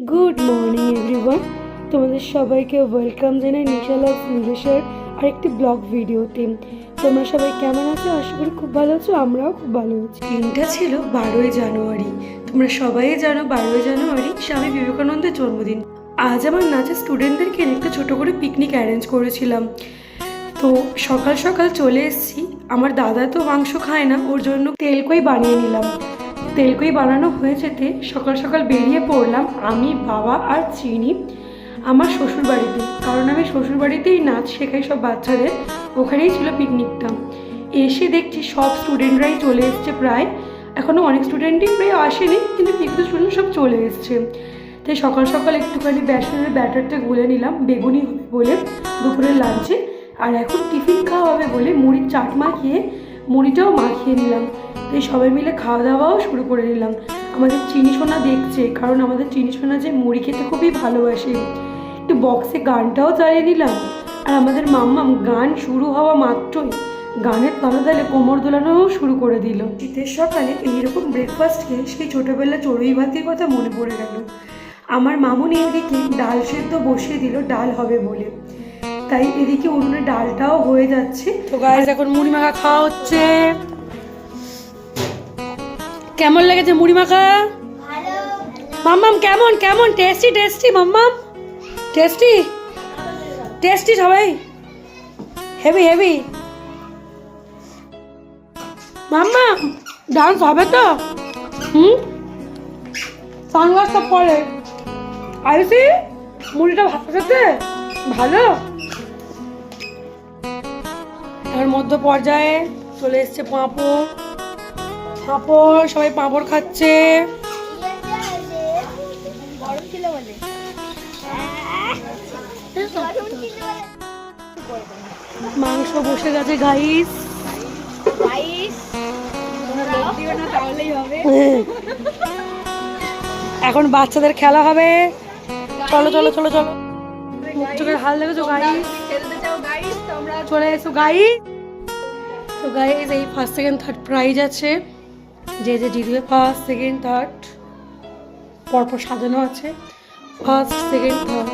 Good morning everyone, তোমাদের সবাইকে welcome জানাই নিশালা নিলেশের আরেকটি ব্লগ ভিডিওতে। তোমরা সবাই কেমন আছো? আশা করি খুব ভালো আছো, আমরাও খুব ভালো আছি। দিনটা ছিল 12ই জানুয়ারি। তোমরা সবাই জানো 12ই জানুয়ারি স্বামী বিবেকানন্দের জন্মদিন। আজ আমার নাচের স্টুডেন্টদেরকে একটা ছোটো করে পিকনিক অ্যারেঞ্জ করেছিলাম। তো সকাল সকাল চলে এসেছি। আমার দাদা তো মাংস খায় না, ওর জন্য তেলকই বানিয়ে নিলাম। তেলকই বানানো হয়ে যেতে সকাল সকাল বেরিয়ে পড়লাম আমি, বাবা আর চিনি আমার শ্বশুর বাড়িতে, কারণ আমি শ্বশুর বাড়িতেই নাচ শেখাই সব বাচ্চাদের। ওখানেই ছিল পিকনিকটা। এসে দেখছি সব স্টুডেন্টরাই চলে এসছে প্রায়, এখনও অনেক স্টুডেন্টই প্রায় আসেনি, কিন্তু কিছু স্টুডেন্ট সব চলে এসছে। তাই সকাল সকাল একটুখানি বেসনের ব্যাটারটা গুলে নিলাম বেগুনি হবে বলে দুপুরের লাঞ্চে। আর এখন টিফিন খাওয়া হবে বলে মুড়ির চাট মাখিয়ে মুড়িটাও মাখিয়ে নিলাম। তাই সবাই মিলে খাওয়া দাওয়াও শুরু করে দিলাম। আমাদের চিনি সোনা দেখছে, কারণ আমাদের চিনি সোনা যে মুড়ি খেতে খুবই ভালোবাসে। একটু বক্সে গানটাও চালিয়ে নিলাম। আর আমাদের মাম্মাম গান শুরু হওয়া মাত্রই গানের তালে তালে কোমর দোলানোও শুরু করে দিল। শীতের সকালে এইরকম ব্রেকফাস্ট খেয়ে সেই ছোটোবেলা চড়ুই ভাতির কথা মনে পড়ে গেল। আমার মামুনি এদিকে ডাল সেদ্ধ বসিয়ে দিল ডাল হবে বলে, তাই এদিকে উনুনে ডালটাও হয়ে যাচ্ছে। তো গাইস এখন মুড়ি মাখা খাওয়া হচ্ছে। কেমন লেগেছে মুড়ি মাখা? মাম্মাম কেমন কেমন? টেস্টি টেস্টি মাম্মাম, টেস্টি টেস্টি সবাই, হেভি হেভি। মাম্মাম ডান্স হবে তো? সানগ্লাসটা পরে আইসি মুড়িটা ভাতের সাথে ভালো। এর মধ্য পর্যায়ে চলে এসছে পাঁপড়। পাঁপড় সবাই পাঁপড় খাচ্ছে। মাংস বসে গেছে গাইস। এখন বাচ্চাদের খেলা হবে। চলো চলো চলো চলো, চোখের হাল দেখেছো গাইস? চলে এসো গাইস। তো গাইস এই ফার্স্ট সেকেন্ড থার্ড প্রাইজ আছে, যে যে জিতবে ফার্স্ট সেকেন্ড থার্ড পরপর সাজানো আছে, ফার্স্ট সেকেন্ড থার্ড।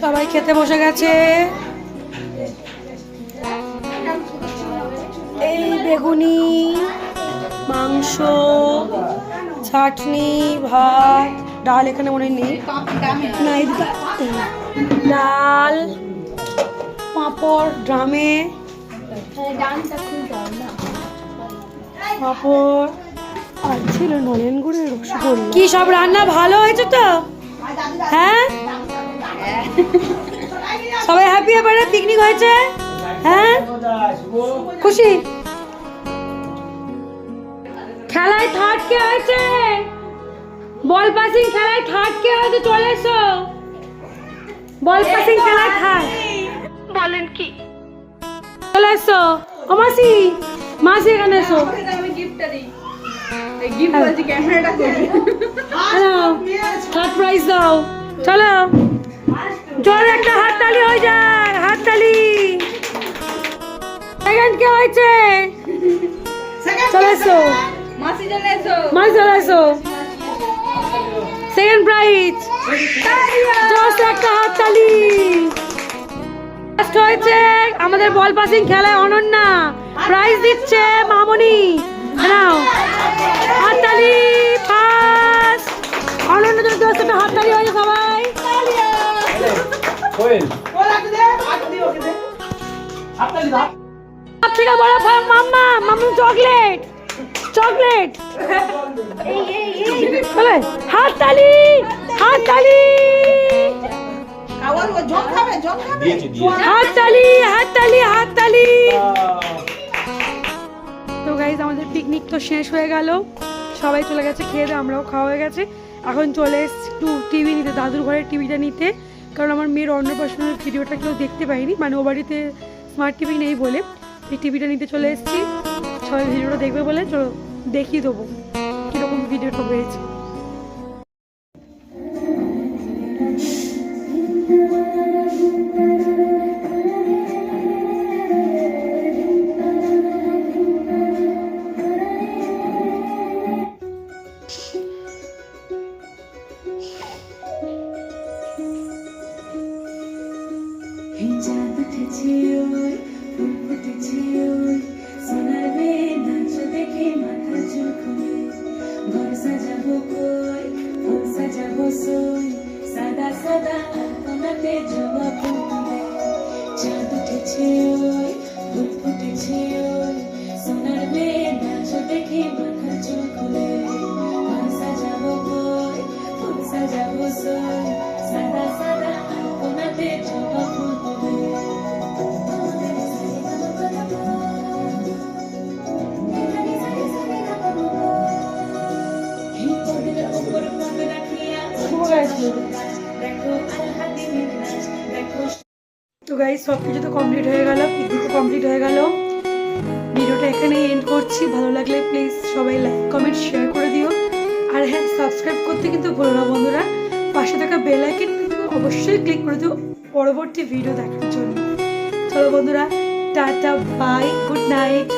সবাই খেতে বসে গেছে। এই বেগুনি, মাংস, চাটনি, ভাত, ডাল এখানে মনে নেই, ডাল, পাঁপড় ড্রামে, পাঁপড় আর ছিল নলেন গুড়ের রসগোল্লা। কি সব রান্না ভালো হয়েছে তো? হ্যাঁ, সবাই হ্যাপি এবারে পিকনিক হয়েছে? হ্যাঁ, খুশি? খেলায় থার্ড কে হয়েছে? বল পাসিং খেলায় থার্ড কে হয়েছে? চলে এসো। বল পাসিং খেলায় থার্ড বলেন কি? চলে এসো। ও মাসি, মাসি এখানে এসো। আমি গিফটটা দিই। এই গিফট বলছি ক্যামেরাটা করি। হ্যালো, থার্ড প্রাইজ দাও। চলো জোরে একটা হাততালি হয়ে যায়, হাততালি। সেকেন্ড কে হয়েছে? চলে এসো মাসি, চলে এসো, মাসি চলে এসো। সেকেন্ড প্রাইজ, জোরে একটা হাততালি। ফার্স্ট হয়েছে আমাদের বল পাসিং খেলায় অনন্যা, প্রাইজ দিচ্ছে মামনি। নাও হাততালি। ফার্স্ট অনন্যা, জন্য জোরে একটা হাততালি হয়েছে সবাই। সব থেকে বড় মাম্মা, মাম্মু চকলেট, চকলেট। হাততালি, হাততালি, হাততালি, হাততালি, হাততালি। তো গাইজ আমাদের পিকনিক তো শেষ হয়ে গেল, সবাই চলে গেছে খেয়ে দিয়ে, আমরাও খাওয়া হয়ে গেছে। এখন চলে এসছি একটু টিভি নিতে, দাদুর ঘরের টিভিটা নিতে, কারণ আমার মেয়ের অন্নপ্রাশনের ভিডিওটা কেউ দেখতে পাইনি, মানে ও বাড়িতে স্মার্ট টিভি নেই বলে এই টিভিটা নিতে চলে এসেছি। সবাই ভিডিওটা দেখবে বলে চলো দেখিয়ে দেবো কীরকম ভিডিওটা হয়েছে। সাদা সাদা আপনাতে জবা ফুলে চাঁদ উঠেছে ওই ফুল ফুটেছে ওই সোনার মেয়ে নাচ দেখে মাথা চুলে ঘর সাজাবো কই ফুল সাজাবো সই সাদা সাদা আপনাতে জবা ফুলে তো গাইজ সব কিছু তো কমপ্লিট হয়ে গেল, পিকনিকও কমপ্লিট হয়ে গেল। ভিডিওটা এখানেই এন্ড করছি। ভালো লাগলে প্লিজ সবাই লাইক কমেন্ট শেয়ার করে দিও। আর হ্যাঁ, সাবস্ক্রাইব করতে কিন্তু ভুলো না বন্ধুরা। পাশে থাকা বেল আইকন কিন্তু অবশ্যই ক্লিক করে দিও পরবর্তী ভিডিও দেখার জন্য। চলো বন্ধুরা, টাটা, বাই, গুড নাইট।